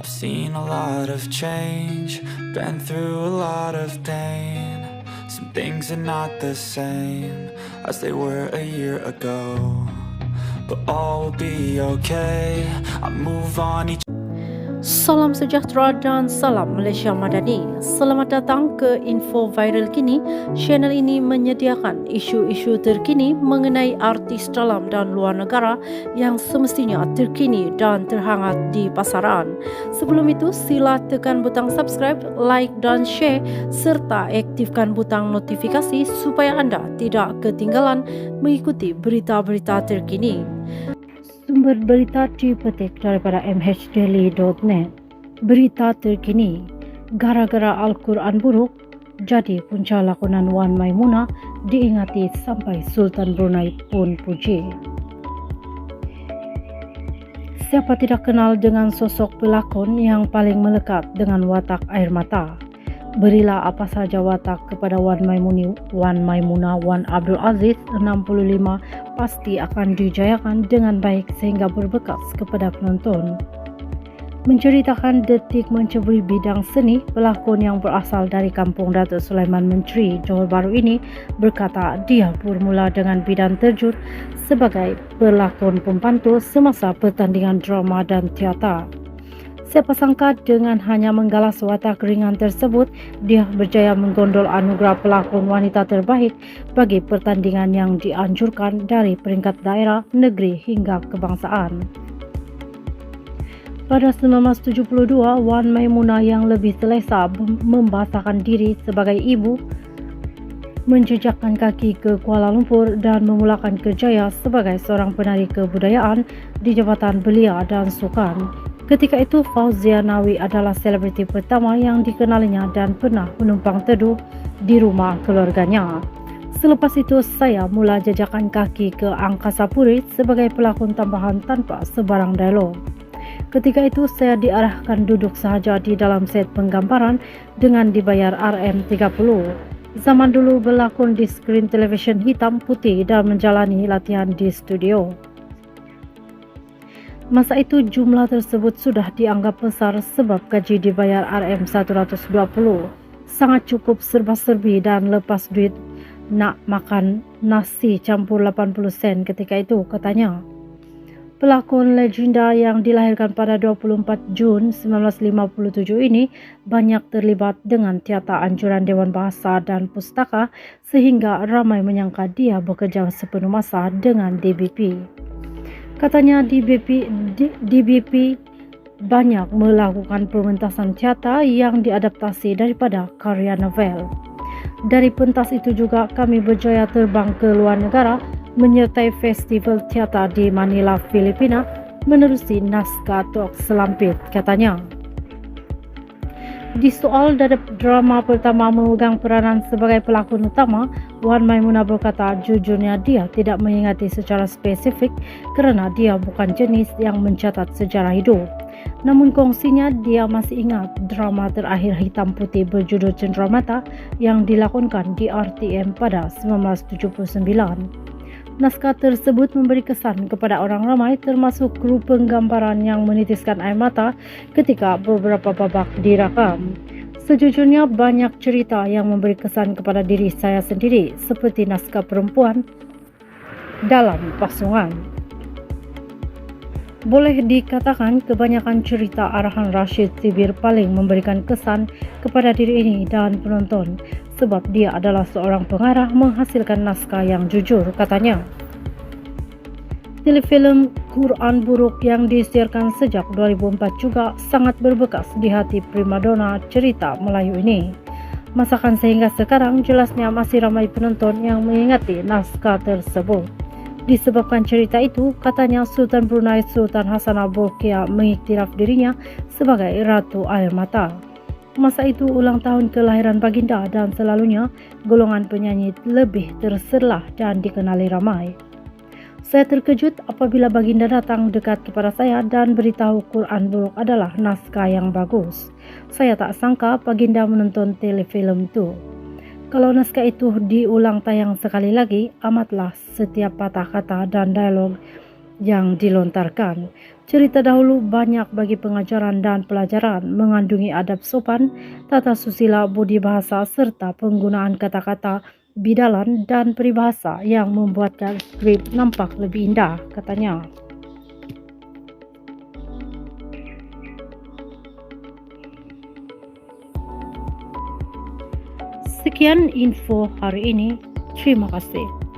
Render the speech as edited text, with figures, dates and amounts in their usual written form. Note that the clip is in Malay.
I've seen a lot of change, been through a lot of pain. Some things are not the same as they were a year ago, but all will be okay. I move on each. Salam sejahtera dan salam Malaysia Madani. Selamat datang ke Info Viral Kini. Channel ini menyediakan isu-isu terkini mengenai artis dalam dan luar negara yang semestinya terkini dan terhangat di pasaran. Sebelum itu, sila tekan butang subscribe, like dan share serta aktifkan butang notifikasi supaya anda tidak ketinggalan mengikuti berita-berita terkini. Sumber berita dipetik daripada mhdaily.net. Berita terkini, gara-gara Al-Quran buruk, jadi punca lakonan Wan Maimunah diingati sampai Sultan Brunei pun puji. Siapa tidak kenal dengan sosok pelakon yang paling melekat dengan watak air mata? Berilah apa saja watak kepada Wan Maimunah Wan Abdul Aziz 65 pasti akan dijayakan dengan baik sehingga berbekas kepada penonton. Menceritakan detik menceburi bidang seni, pelakon yang berasal dari kampung Datuk Sulaiman Menteri Johor Bahru ini berkata dia bermula dengan bidang terjun sebagai pelakon pembantu semasa pertandingan drama dan teater. Siapa sangka dengan hanya menggalas watak ringan tersebut, dia berjaya menggondol anugerah pelakon wanita terbaik bagi pertandingan yang dianjurkan dari peringkat daerah, negeri hingga kebangsaan. Pada 1972, Wan Maimunah yang lebih selesa membasahkan diri sebagai ibu, menjejakkan kaki ke Kuala Lumpur dan memulakan kerjaya sebagai seorang penari kebudayaan di Jabatan Belia dan Sukan. Ketika itu, Fauzia Nawi adalah selebriti pertama yang dikenalinya dan pernah menumpang teduh di rumah keluarganya. Selepas itu, saya mula jejakkan kaki ke Angkasa Puri sebagai pelakon tambahan tanpa sebarang dialog. Ketika itu, saya diarahkan duduk sahaja di dalam set penggambaran dengan dibayar RM30. Zaman dulu berlakon di skrin televisyen hitam putih dan menjalani latihan di studio. Masa itu jumlah tersebut sudah dianggap besar sebab gaji dibayar RM120. Sangat cukup serba-serbi dan lepas duit nak makan nasi campur 80 sen ketika itu, katanya. Pelakon legenda yang dilahirkan pada 24 Jun 1957 ini banyak terlibat dengan teater anjuran Dewan Bahasa dan Pustaka sehingga ramai menyangka dia bekerja sepenuh masa dengan DBP. Katanya DBP banyak melakukan pementasan teater yang diadaptasi daripada karya novel. Dari pentas itu juga kami berjaya terbang ke luar negara menyertai festival teater di Manila, Filipina menerusi naskah Tok Selampit, katanya. Di soal drama pertama memegang peranan sebagai pelakon utama, Wan Maimunah berkata jujurnya dia tidak mengingati secara spesifik kerana dia bukan jenis yang mencatat sejarah hidup. Namun kongsinya dia masih ingat drama terakhir hitam putih berjudul Cenderamata yang dilakonkan di RTM pada 1979. Naskah tersebut memberi kesan kepada orang ramai termasuk kru penggambaran yang menitiskan air mata ketika beberapa babak dirakam. Sejujurnya banyak cerita yang memberi kesan kepada diri saya sendiri seperti naskah perempuan dalam Pasungan. Boleh dikatakan kebanyakan cerita arahan Rashid Sibir paling memberikan kesan kepada diri ini dan penonton sebab dia adalah seorang pengarah menghasilkan naskah yang jujur, katanya. Telefilm Quran Buruk yang disiarkan sejak 2004 juga sangat berbekas di hati primadona cerita Melayu ini. Masakan sehingga sekarang jelasnya masih ramai penonton yang mengingati naskah tersebut. Disebabkan cerita itu, katanya Sultan Brunei Sultan Hassanal Bolkiah mengiktiraf dirinya sebagai Ratu Air Mata. Masa itu ulang tahun kelahiran baginda dan selalunya golongan penyanyi lebih terselah dan dikenali ramai. Saya terkejut apabila baginda datang dekat kepada saya dan beritahu Quran Buruk adalah naskah yang bagus. Saya tak sangka baginda menonton telefilm itu. Kalau naskah itu diulang tayang sekali lagi, amatlah setiap patah kata dan dialog yang dilontarkan. Cerita dahulu banyak bagi pengajaran dan pelajaran, mengandungi adab sopan, tata susila, budi bahasa, serta penggunaan kata-kata bidalan dan peribahasa yang membuatkan skrip nampak lebih indah, katanya. Sekian info hari ini. Terima kasih.